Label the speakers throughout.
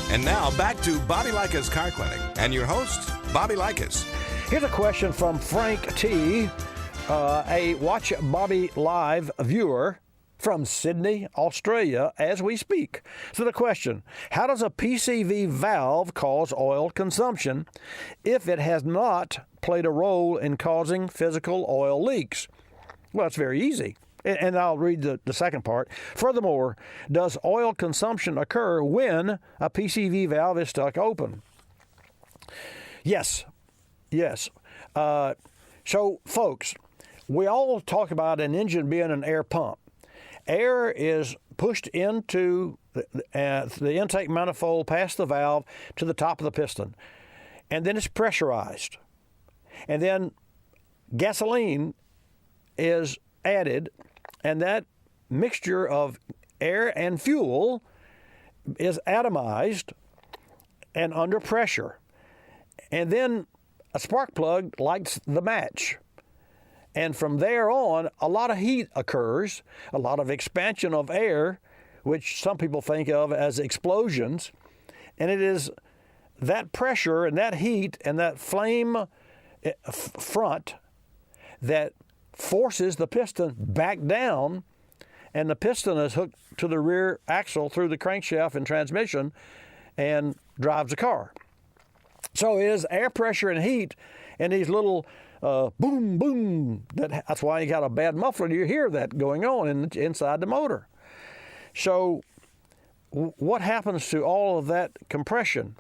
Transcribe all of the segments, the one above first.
Speaker 1: And now back to Bobby Likis Car Clinic and your host, Bobby Likis.
Speaker 2: Here's a question from Frank T., a Watch Bobby Live viewer from Sydney, Australia, as we speak. So the question, how does a PCV valve cause oil consumption if it has not played a role in causing physical oil leaks? Well, it's very easy. And I'll read the second part. Furthermore, does oil consumption occur when a PCV valve is stuck open? Yes. So, folks, we all talk about an engine being an air pump. Air is pushed into the intake manifold past the valve to the top of the piston, and then it's pressurized. And then gasoline is added, and that mixture of air and fuel is atomized and under pressure. And then a spark plug lights the match. And from there on, a lot of heat occurs, a lot of expansion of air, which some people think of as explosions. And it is that pressure and that heat and that flame front that forces the piston back down, and the piston is hooked to the rear axle through the crankshaft and transmission and drives the car. So it is air pressure and heat and these little boom, boom. That's why you got a bad muffler. You hear that going on inside the motor. So what happens to all of that compression?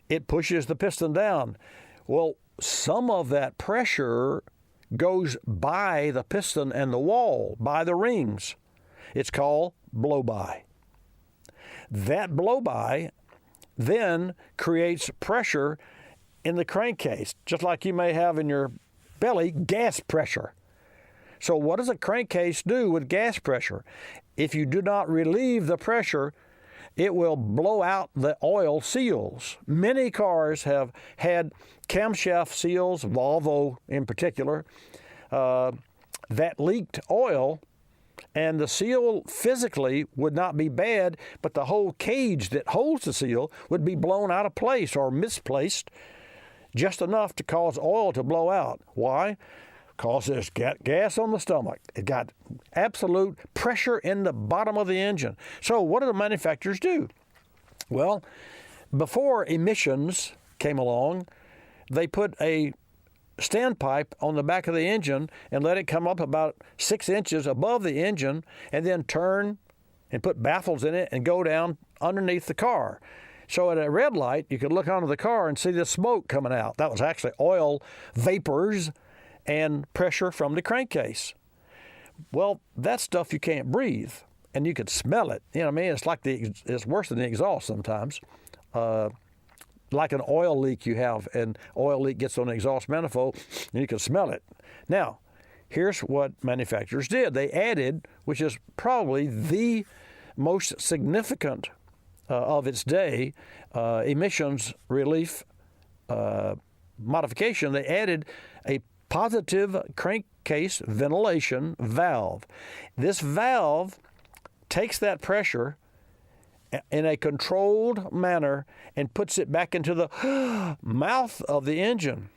Speaker 2: It pushes the piston down. Well, some of that pressure goes by the piston and the wall, by the rings. It's called blow-by. That blow-by then creates pressure in the crankcase, just like you may have in your belly, gas pressure. So what does a crankcase do with gas pressure? If you do not relieve the pressure, it will blow out the oil seals. Many cars have had camshaft seals, Volvo in particular, that leaked oil, and the seal physically would not be bad, but the whole cage that holds the seal would be blown out of place or misplaced, just enough to cause oil to blow out. Why? Because there's gas on the stomach. It got absolute pressure in the bottom of the engine. So what do the manufacturers do? Well, before emissions came along, they put a standpipe on the back of the engine and let it come up about 6 inches above the engine, and then turn and put baffles in it and go down underneath the car. So at a red light, you could look under the car and see the smoke coming out. That was actually oil vapors and pressure from the crankcase. Well, that stuff you can't breathe, and you could smell it. You know what I mean? It's like it's worse than the exhaust sometimes. Like an oil leak you have, and oil leak gets on the exhaust manifold, and you can smell it. Now, here's what manufacturers did. They added, which is probably the most significant of its day, emissions relief modification. They added a positive crankcase ventilation valve. This valve takes that pressure in a controlled manner and puts it back into the mouth of the engine.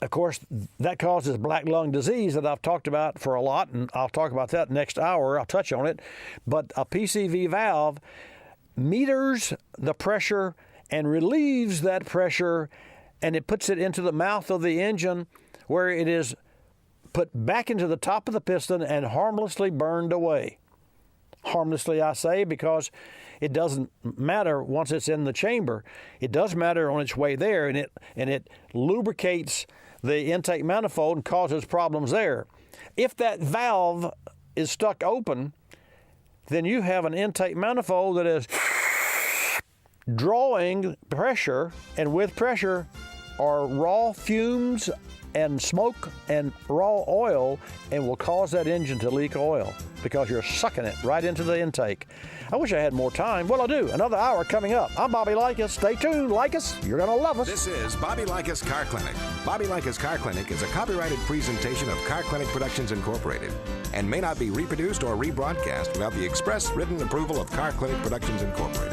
Speaker 2: Of course, that causes black lung disease that I've talked about for a lot, and I'll talk about that next hour. I'll touch on it. But a PCV valve meters the pressure and relieves that pressure, and it puts it into the mouth of the engine, where it is put back into the top of the piston and harmlessly burned away. Harmlessly, I say, because it doesn't matter once it's in the chamber. It does matter on its way there, and it lubricates the intake manifold and causes problems there. If that valve is stuck open, then you have an intake manifold that is drawing pressure, and with pressure are raw fumes and smoke and raw oil, and will cause that engine to leak oil because you're sucking it right into the intake. I wish I had more time. Well, I do. Another hour coming up. I'm Bobby Likis. Stay tuned. Like us. You're going to love us.
Speaker 1: This is Bobby Likis Car Clinic. Bobby Likis Car Clinic is a copyrighted presentation of Car Clinic Productions Incorporated and may not be reproduced or rebroadcast without the express written approval of Car Clinic Productions Incorporated.